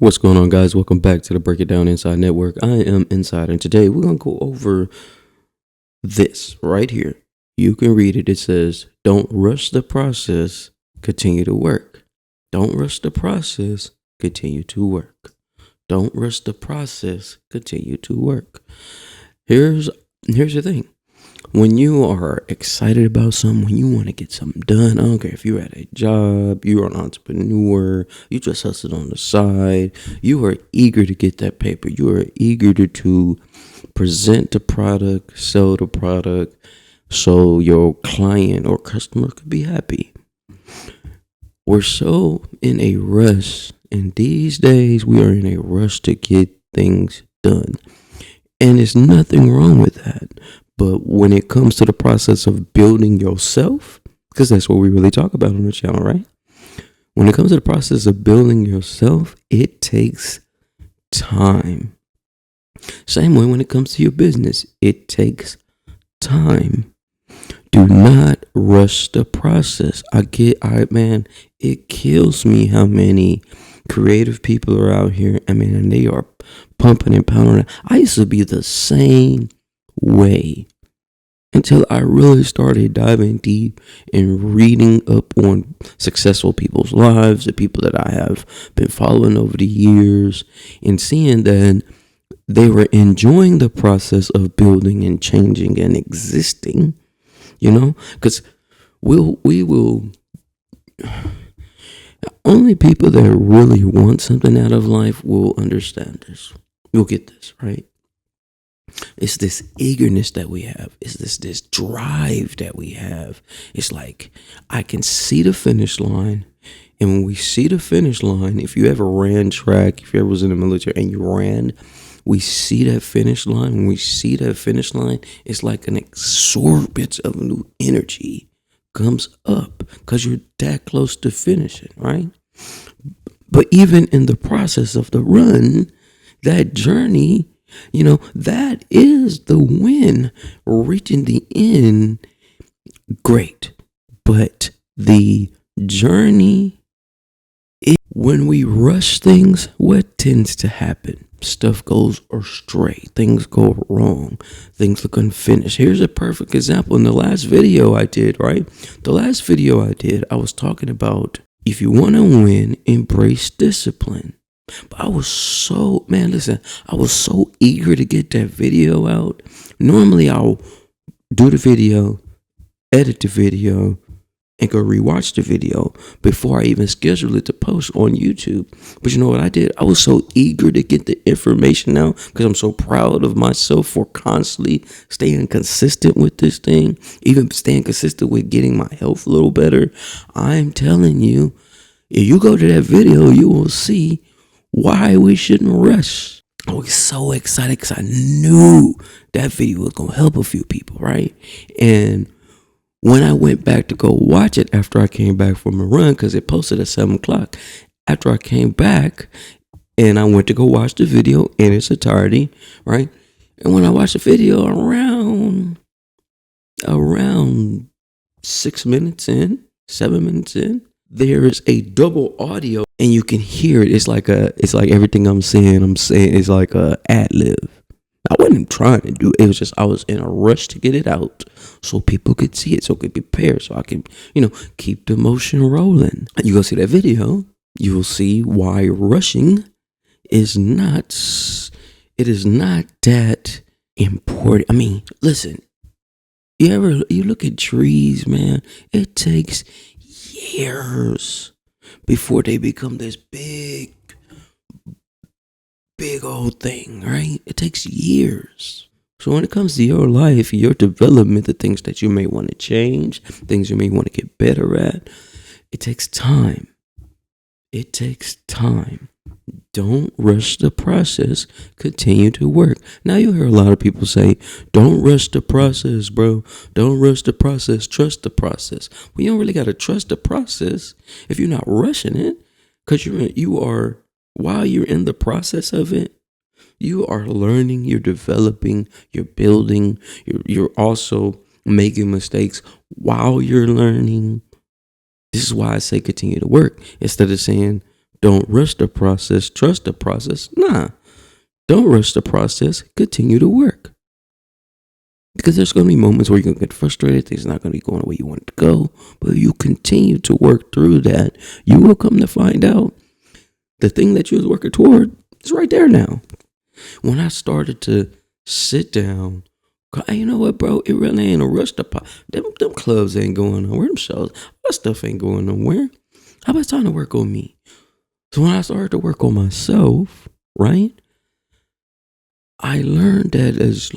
What's going on, guys? Welcome back to the Break It Down Inside Network. I am Inside, and today we're going to go over this right here. You can read it. It says, don't rush the process, continue to work. Don't rush the process, continue to work. Don't rush the process, continue to work. Here's the thing. When you are excited about something, when you want to get something done, I don't care if you're at a job, you're an entrepreneur, you just hustle on the side, you are eager to get that paper. You are eager to present the product, sell the product, so your client or customer could be happy. We're so in a rush, and these days we are in a rush to get things done. And there's nothing wrong with that. But when it comes to the process of building yourself, because that's what we really talk about on the channel, right? When it comes to the process of building yourself, it takes time. Same way when it comes to your business, it takes time. Do not rush the process. It kills me how many creative people are out here. And they are pumping and pounding. I used to be the same way until I really started diving deep and reading up on successful people's lives, the people that I have been following over the years, and seeing that they were enjoying the process of building and changing and existing, because we will only people that really want something out of life will understand this. You'll get this, right? It's this eagerness that we have. It's this drive that we have. It's like, I can see the finish line. And when we see the finish line, if you ever ran track, if you ever was in the military and you ran, we see that finish line. When we see that finish line, it's like an exorbitant of new energy comes up because you're that close to finishing, right? But even in the process of the run, that journey, that is the win. Reaching the end, great. But the journey, when we rush things, what tends to happen? Stuff goes astray. Things go wrong. Things look unfinished. Here's a perfect example. In the last video I did, right? I was talking about, if you want to win, embrace discipline. But I was so eager to get that video out. Normally I'll do the video, edit the video, and go rewatch the video before I even schedule it to post on YouTube. But you know what I did? I was so eager to get the information out because I'm so proud of myself for constantly staying consistent with this thing, even staying consistent with getting my health a little better. I'm telling you, if you go to that video, you will see why we shouldn't rush. I was so excited because I knew that video was going to help a few people, right? And when I went back to go watch it after I came back from a run, because it posted at 7 o'clock, after I came back and I went to go watch the video in its entirety, right? And when I watched the video around 7 minutes in, there is a double audio and you can hear it. It's like everything I'm saying is like a ad lib. I wasn't trying to do it. It was just I was in a rush to get it out so people could see it, so it could be paired, so I can, keep the motion rolling. And you go see that video, you will see why rushing is not that important. Listen, you look at trees, man, it takes years before they become this big old thing, right? It takes years. So when it comes to your life, your development, the things that you may want to change, things you may want to get better at, it takes time. It takes time. Don't rush the process. Continue to work. Now you hear a lot of people say, don't rush the process, bro. Don't rush the process. Trust the process. Well, you don't really got to trust the process if you're not rushing it, because while you're in the process of it, you are learning, you're developing, you're building, you're also making mistakes while you're learning. This is why I say continue to work instead of saying Don't rush the process. Trust the process. Nah, don't rush the process. Continue to work. Because there's going to be moments where you're going to get frustrated. Things are not going to be going the way you want it to go. But if you continue to work through that, you will come to find out the thing that you was working toward is right there now. When I started to sit down, you know what, bro? It really ain't a rush to pop. Them clubs ain't going nowhere. Them shows, that stuff ain't going nowhere. How about time to work on me? So when I started to work on myself, right, I learned that as,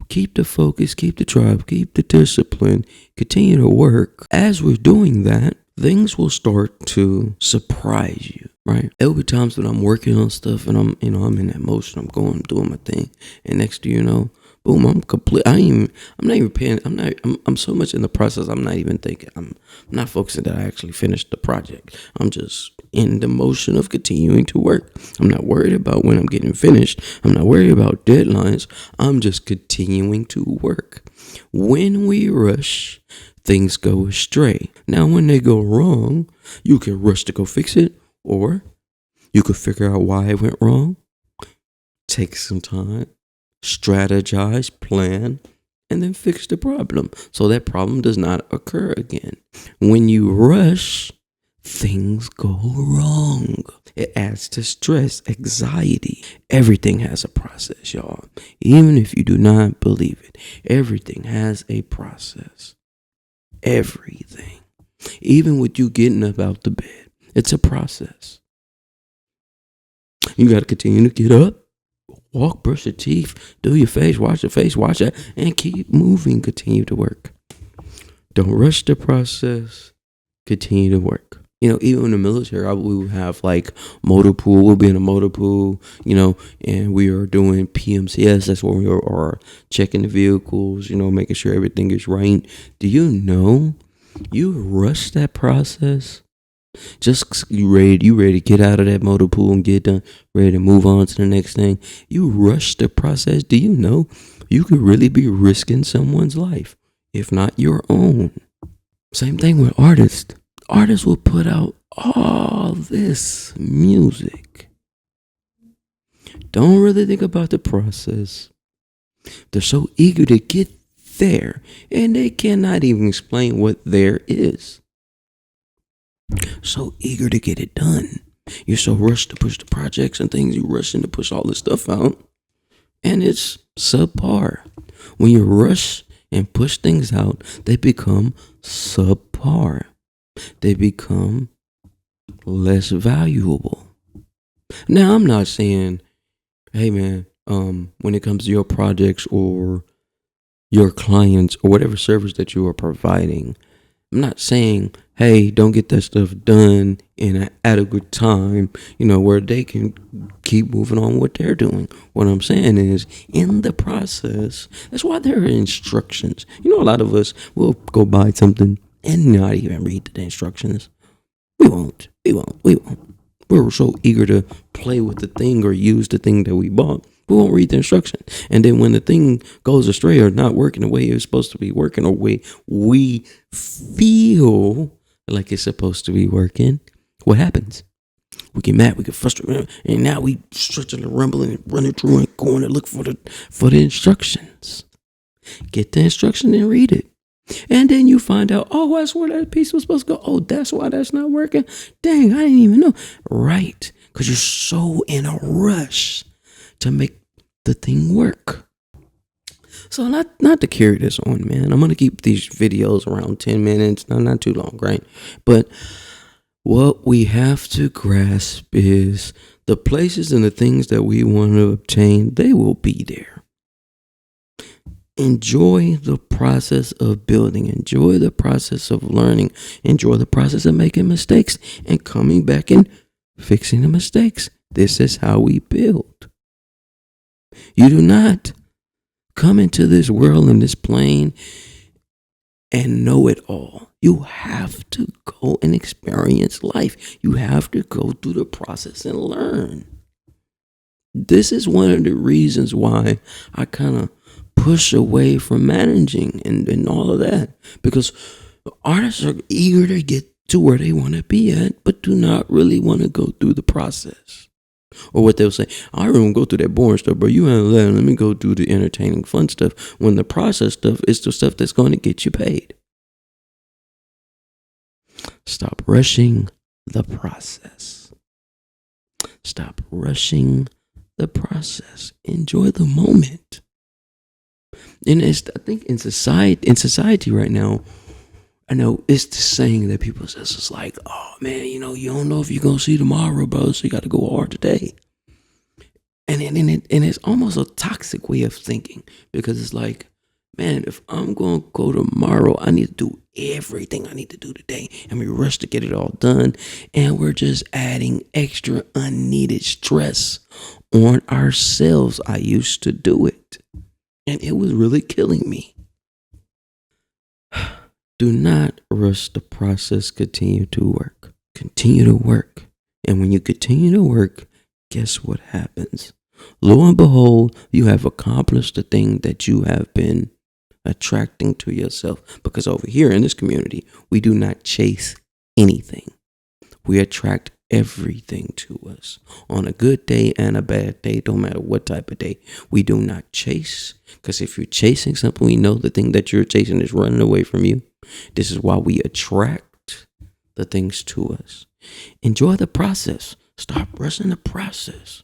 keep the focus, keep the drive, keep the discipline, continue to work. As we're doing that, things will start to surprise you, right? There'll be times when I'm working on stuff and I'm in that motion, I'm doing my thing. And next thing you know, boom, I'm not even paying, I'm so much in the process, I'm not even thinking, I'm not focusing that I actually finished the project. I'm just in the motion of continuing to work. I'm not worried about when I'm getting finished. I'm not worried about deadlines. I'm just continuing to work. When we rush, things go astray. Now, when they go wrong, you can rush to go fix it, or you could figure out why it went wrong, take some time, strategize, plan, and then fix the problem so that problem does not occur again. When you rush, things go wrong. It adds to stress, anxiety. Everything has a process, y'all. Even if you do not believe it, everything has a process. Everything. Even with you getting up out the bed, it's a process. You got to continue to get up, walk, brush your teeth, do your face, wash it, and keep moving. Continue to work. Don't rush the process. Continue to work. Even in the military, we would have like motor pool. We'll be in a motor pool, and we are doing PMCS. That's where we are checking the vehicles, making sure everything is right. Do you know you rush that process? Just you ready to get out of that motor pool and get done, ready to move on to the next thing. You rush the process. Do you know you could really be risking someone's life, if not your own? Same thing with artists. Artists will put out all this music. Don't really think about the process. They're so eager to get there, and they cannot even explain what there is. So eager to get it done. You're so rushed to push the projects and things. You're rushing to push all this stuff out, and it's subpar. When you rush and push things out, they become subpar. They become less valuable. Now, I'm not saying, hey man, when it comes to your projects or your clients or whatever service that you are providing, I'm not saying, hey, don't get that stuff done in an adequate time, where they can keep moving on what they're doing. What I'm saying is, in the process, that's why there are instructions. A lot of us will go buy something and not even read the instructions. We won't. We're so eager to play with the thing or use the thing that we bought. We won't read the instruction. And then when the thing goes astray or not working the way it's supposed to be working, or way we feel like it's supposed to be working, what happens? We get mad, we get frustrated, and now we stretching and rumbling and running through and going to look for the instructions. Get the instruction and read it. And then you find out, oh, that's where that piece was supposed to go. Oh, that's why that's not working. Dang, I didn't even know. Right. Because you're so in a rush to make the thing work. So not to carry this on, man. I'm going to keep these videos around 10 minutes. No, not too long, right? But what we have to grasp is the places and the things that we want to obtain, they will be there. Enjoy the process of building. Enjoy the process of learning. Enjoy the process of making mistakes and coming back and fixing the mistakes. This is how we build. You do not come into this world and this plane and know it all. You have to go and experience life. You have to go through the process and learn. This is one of the reasons why I kind of push away from managing and all of that, because artists are eager to get to where they want to be at, but do not really want to go through the process. Or what they'll say, I don't even go through that boring stuff, bro. You handle that. Let me go do the entertaining, fun stuff. When the process stuff is the stuff that's going to get you paid. Stop rushing the process. Stop rushing the process. Enjoy the moment. And I think in society right now, I know it's the saying that people says, it's like, oh man, you don't know if you're gonna see tomorrow, bro. So you got to go hard today. And it's almost a toxic way of thinking, because it's like, man, if I'm gonna go tomorrow, I need to do everything I need to do today, and we rush to get it all done, and we're just adding extra unneeded stress on ourselves. I used to do it, and it was really killing me. Do not rush the process. Continue to work. Continue to work. And when you continue to work, guess what happens? Lo and behold, you have accomplished the thing that you have been attracting to yourself. Because over here in this community, we do not chase anything. We attract everything to us. On a good day and a bad day, don't matter what type of day, we do not chase. Because if you're chasing something, we know the thing that you're chasing is running away from you. This is why we attract the things to us. Enjoy the process. Stop rushing the process.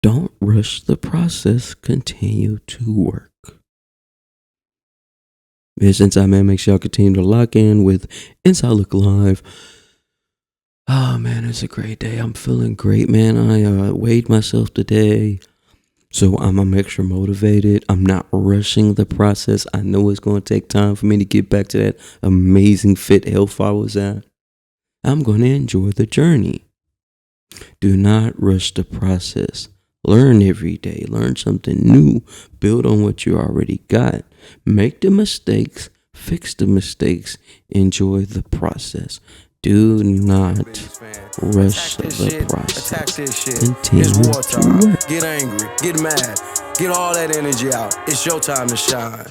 Don't rush the process. Continue to work. It's Inside Man. Make sure y'all continue to lock in with Inside Look Live. Oh man, it's a great day. I'm feeling great, man. I weighed myself today, so I'm extra motivated. I'm not rushing the process. I know it's going to take time for me to get back to that amazing fit health I was at. I'm going to enjoy the journey. Do not rush the process. Learn every day. Learn something new. Build on what you already got. Make the mistakes. Fix the mistakes. Enjoy the process. Do not rush the process. Continue to work. Get angry. Get mad. Get all that energy out. It's your time to shine.